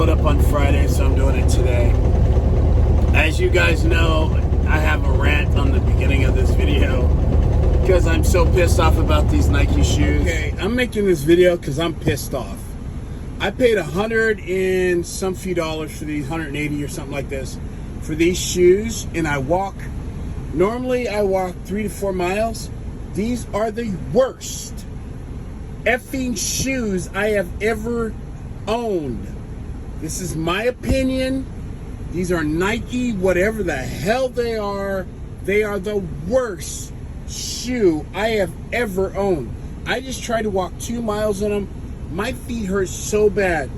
blow it up on Friday, so I'm doing it today. As you guys know, I have a rant on the beginning of this video because I'm so pissed off about these Nike shoes. Okay, I'm making this video because I'm pissed off. I paid $100 and some few dollars for these, 180 or something like this, for these shoes, and normally I walk 3 to 4 miles. These are the worst effing shoes I have ever owned. This is my opinion. These are Nike, whatever the hell they are. They are the worst shoe I have ever owned. I just tried to walk 2 miles in them. My feet hurt so bad.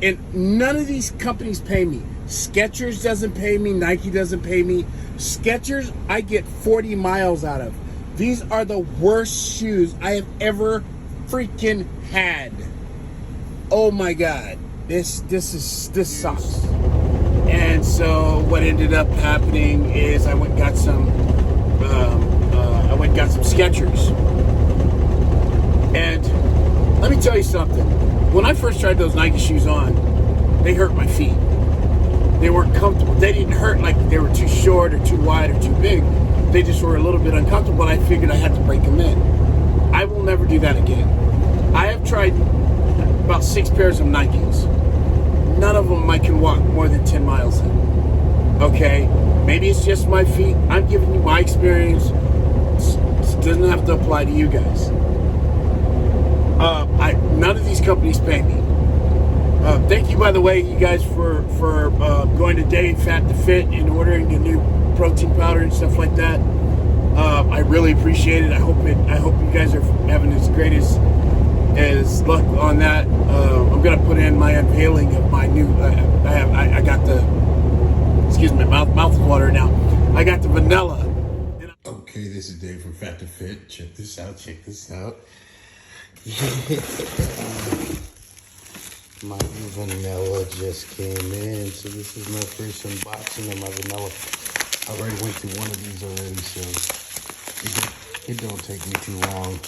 And none of these companies pay me. Skechers doesn't pay me. Nike doesn't pay me. Skechers, I get 40 miles out of. These are the worst shoes I have ever freaking had. Oh my God. This sucks. And so what ended up happening is I went and got some Skechers. And let me tell you something. When I first tried those Nike shoes on, they hurt my feet. They weren't comfortable. They didn't hurt like they were too short or too wide or too big. They just were a little bit uncomfortable, and I figured I had to break them in. I will never do that again. I have tried about 6 pairs of Nikes. None of them I can walk more than 10 miles in. Okay? Maybe it's just my feet. I'm giving you my experience. It doesn't have to apply to you guys. None of these companies pay me. Thank you, by the way, you guys, for going to Dave Fat to Fit and ordering the new protein powder and stuff like that. I really appreciate it. I hope you guys are having as great as luck on that. I'm gonna put in my unveiling of my new. I got the. Excuse me, mouth is watering now. I got the vanilla. Okay, this is Dave from Fat to Fit. Check this out. My vanilla just came in, so this is my first unboxing of my vanilla. I already went through one of these already, so it don't take me too long.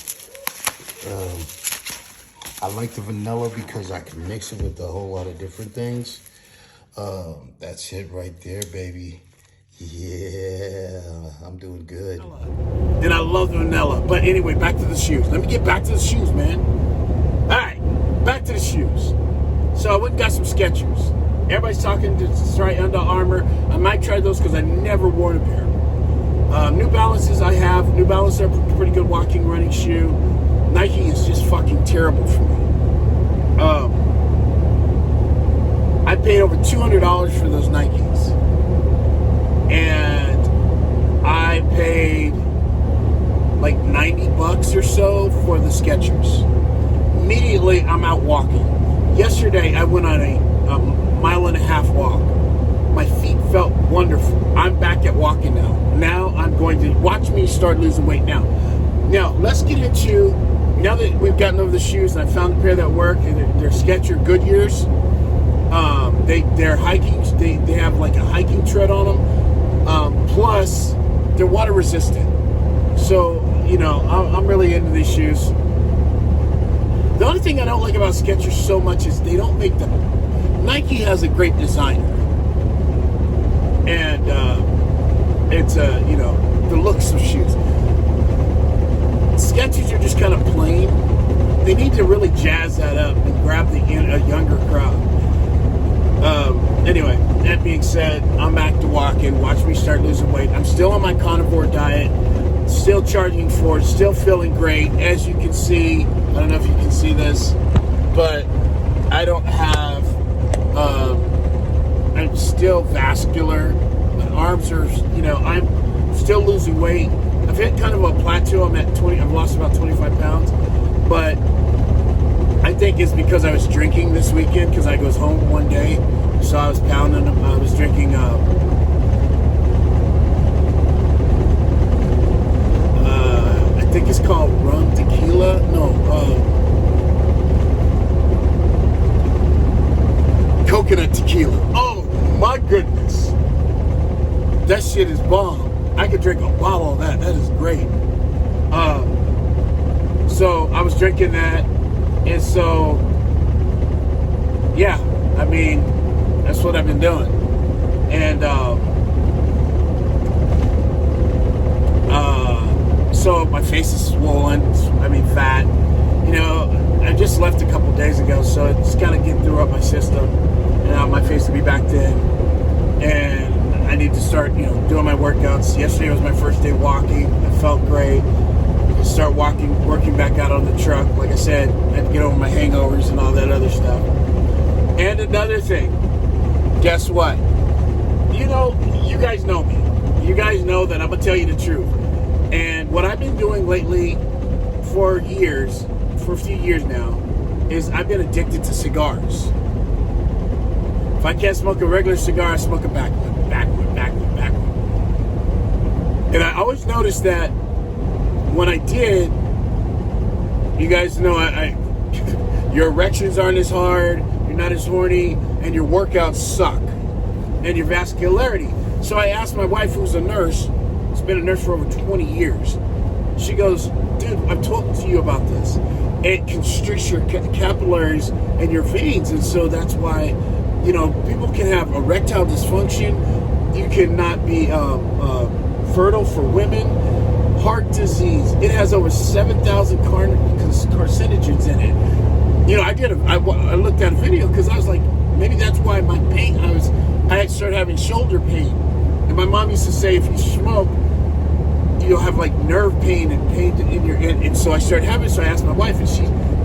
I like the vanilla because I can mix it with a whole lot of different things. That's it right there, baby. Yeah, I'm doing good. And I love the vanilla. But anyway, back to the shoes. Let me get back to the shoes, man. All right, back to the shoes. So I went and got some Skechers. Everybody's talking to try Under Armour. I might try those because I never worn a pair. New Balances I have. New Balance are a pretty good walking, running shoe. Nike is just fucking terrible for me. I paid over $200 for those Nikes. And I paid like 90 bucks or so for the Skechers. Immediately, I'm out walking. Yesterday, I went on a 1.5 mile walk. My feet felt wonderful. I'm back at walking now. Now I'm going to watch me start losing weight now. Now, let's get into, now that we've gotten over the shoes and I found a pair that work, and they're Skechers Goodyears. They're hiking, they have like a hiking tread on them. Plus, they're water resistant. So, you know, I'm really into these shoes. The only thing I don't like about Skechers so much is they don't make them. Nike has a great designer. And it's, you know, the looks of shoes. Skechers are just kind of plain. They need to really jazz that up and grab a younger crowd. Anyway, that being said, I'm back to walking. Watch me start losing weight. I'm still on my carnivore diet. Still charging for it. Still feeling great. As you can see, I don't know if you can see this, but I don't have, I'm still vascular. My arms are, you know, I'm still losing weight. I've hit kind of a plateau. I'm at 20, I've lost about 25 pounds, but I think it's because I was drinking this weekend because I was home one day. So I was pounding, I was drinking, I think it's called rum tequila. No, coconut tequila. Oh my goodness. That shit is bomb. I could drink a bottle of that. That is great. So I was drinking that. And so, yeah, I mean, That's what I've been doing. And so my face is swollen. I mean, fat. You know, I just left a couple days ago, so it's kind of getting through my system. And my face will be back then. And I need to start, you know, doing my workouts. Yesterday was my first day walking. I felt great. Start working back out on the truck. Like I said, I had to get over my hangovers and all that other stuff. And another thing, guess what? You know, you guys know me. You guys know that I'm going to tell you the truth. And what I've been doing lately for years, for a few years now, is I've been addicted to cigars. If I can't smoke a regular cigar, I smoke a backward. And I always noticed that when I did, you guys know your erections aren't as hard, you're not as horny, and your workouts suck, and your vascularity. So I asked my wife, who's a nurse, has been a nurse for over 20 years. She goes, dude, I've talked to you about this. It constricts your capillaries and your veins, and so that's why, you know, people can have erectile dysfunction. You cannot be fertile for women. Heart disease. It has over 7,000 carcinogens in it. You know, I looked at a video because I was like, maybe that's why my pain. I had started having shoulder pain, and my mom used to say if you smoke, you'll have like nerve pain and pain in your. And so I started having. So I asked my wife, and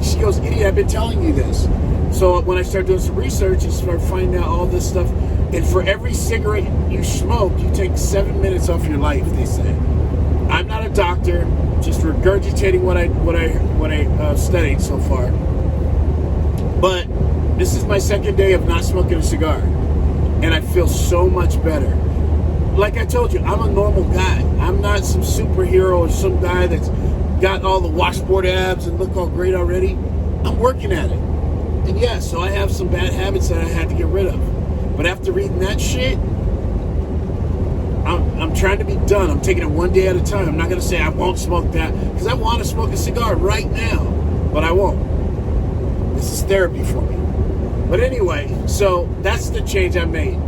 she goes, "Idiot, I've been telling you this." So when I started doing some research and started finding out all this stuff, and for every cigarette you smoke, you take 7 minutes off your life. They say. I'm not a doctor, just regurgitating what I studied so far. But this is my second day of not smoking a cigar, and I feel so much better. Like I told you, I'm a normal guy. I'm not some superhero or some guy that's got all the washboard abs and look all great already. I'm working at it. And yeah, so I have some bad habits that I had to get rid of. But after reading that shit, I'm trying to be done. I'm taking it one day at a time. I'm not going to say I won't smoke that, because I want to smoke a cigar right now, but I won't. This is therapy for me. But anyway, so that's the change I made.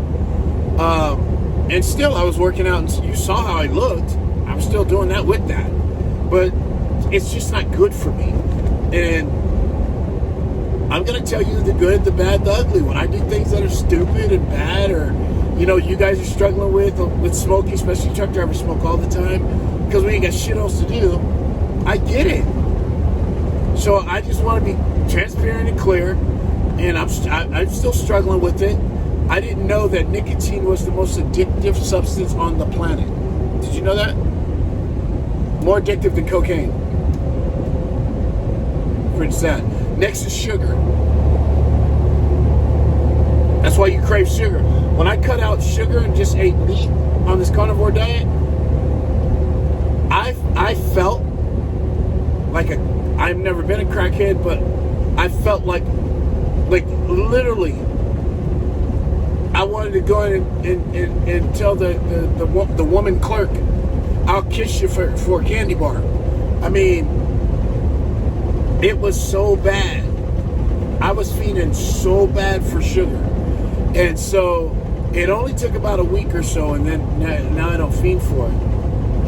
And still, I was working out, and you saw how I looked. I'm still doing that with that. But it's just not good for me. And I'm going to tell you the good, the bad, the ugly. When I do things that are stupid and bad, or you know, you guys are struggling with smoking, especially truck drivers smoke all the time because we ain't got shit else to do. I get it. So I just want to be transparent and clear, and I'm still struggling with it. I didn't know that nicotine was the most addictive substance on the planet. Did you know that? More addictive than cocaine. Pretty sad. Next is sugar. That's why you crave sugar. When I cut out sugar and just ate meat on this carnivore diet, I felt like I've never been a crackhead, but I felt like literally, I wanted to go in and tell the woman clerk, I'll kiss you for a candy bar. I mean, it was so bad. I was feeling so bad for sugar. And so it only took about a week or so, and then now I don't fiend for it,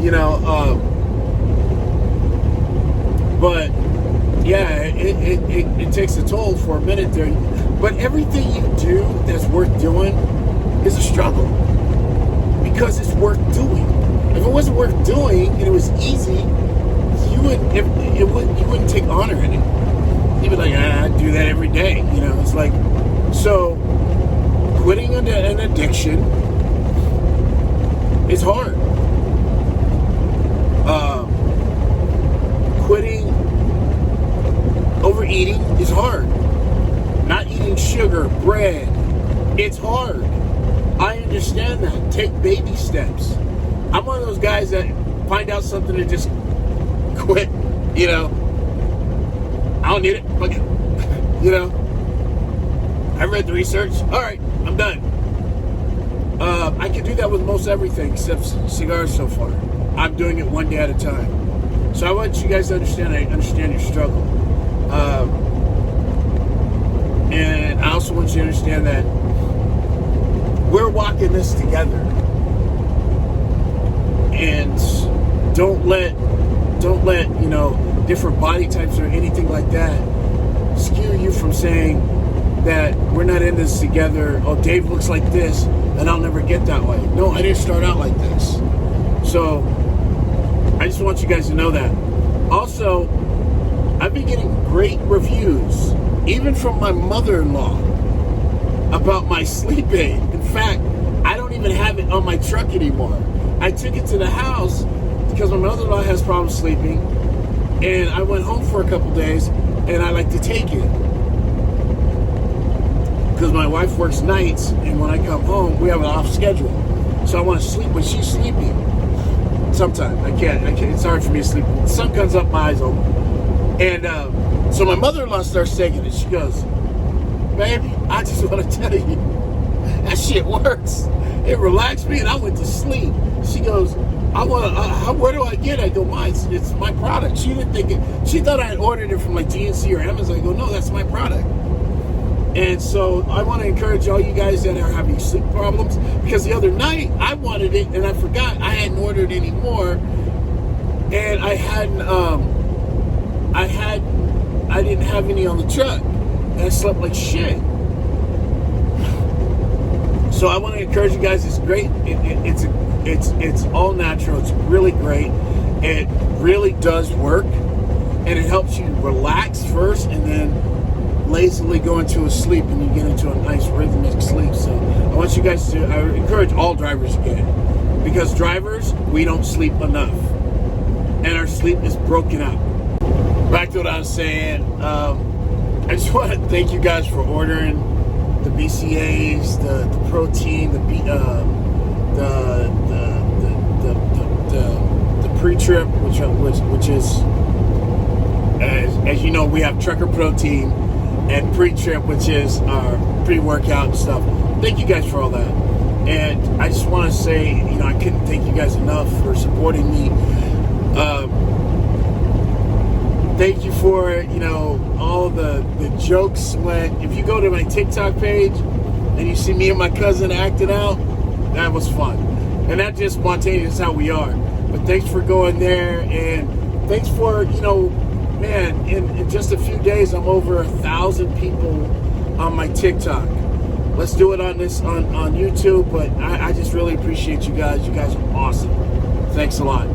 you know. But yeah, it takes a toll for a minute there. But everything you do that's worth doing is a struggle, because it's worth doing. If it wasn't worth doing and it was easy, you wouldn't take honor in it. You'd be like, I do that every day, you know. It's like, so quitting an addiction is hard. Quitting overeating is hard. Not eating sugar, bread, it's hard. I understand that. Take baby steps. I'm one of those guys that find out something and just quit, you know. I don't need it. Fuck it. You know. I read the research. All right, I'm done. I can do that with most everything except cigars so far. I'm doing it one day at a time. So I want you guys to understand. I understand your struggle. And I also want you to understand that we're walking this together. And don't let, you know, different body types or anything like that skew you from saying that we're not in this together. Oh, Dave looks like this, and I'll never get that way. No, I didn't start out like this. So I just want you guys to know that. Also, I've been getting great reviews, even from my mother-in-law, about my sleep aid. In fact, I don't even have it on my truck anymore. I took it to the house because my mother-in-law has problems sleeping, and I went home for a couple days, and I like to take it because my wife works nights, and when I come home, we have an off schedule. So I want to sleep when she's sleeping. Sometimes I can't. It's hard for me to sleep. The sun comes up, my eyes open. And so my mother-in-law starts taking it. She goes, "Baby, I just want to tell you, that shit works. It relaxed me, and I went to sleep." She goes, where do I get it? I go, it's my product. She didn't think it. She thought I had ordered it from like GNC or Amazon. I go, no, that's my product. And so I want to encourage all you guys that are having sleep problems, because the other night I wanted it and I forgot I hadn't ordered any more, and I didn't have any on the truck, and I slept like shit. So I want to encourage you guys. It's great. It's all natural. It's really great. It really does work, and it helps you relax first, and then lazily go into a sleep, and you get into a nice rhythmic sleep. So I want you guys to, I encourage all drivers to get it, because drivers, we don't sleep enough, and our sleep is broken up. Back to what I was saying, I just want to thank you guys for ordering the BCAAs, the protein, the pre-trip, which is, as you know, we have trucker protein, and pre-trip, which is our pre-workout and stuff. Thank you guys for all that. And I just want to say, you know, I couldn't thank you guys enough for supporting me. Thank you for, you know, all the jokes. If you go to my TikTok page and you see me and my cousin acting out, that was fun. And that just spontaneous how we are. But thanks for going there, and thanks for, you know, man, in just a few days, I'm over 1,000 people on my TikTok. Let's do it on YouTube, but I just really appreciate you guys. You guys are awesome. Thanks a lot.